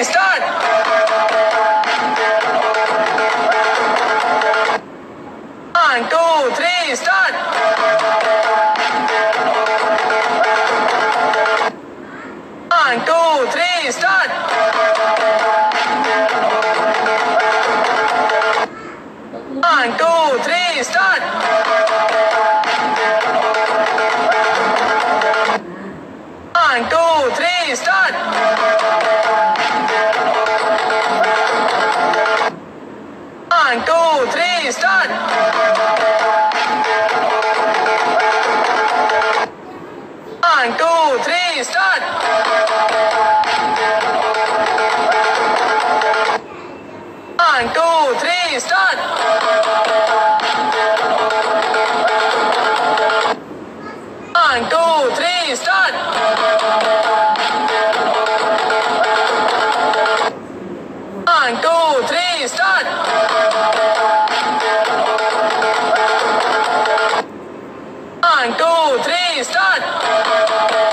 three, start. 1, 2, 3, start. 1, 2, 3, start. 1, 2, 3, start. 1, 2, 3, start. 1, 2, 3, start. 1, 2, 3, start. 1, 2, 3, start. 1, 2, 3, start. 1, 2, 3, start. 1, 2, 3, start.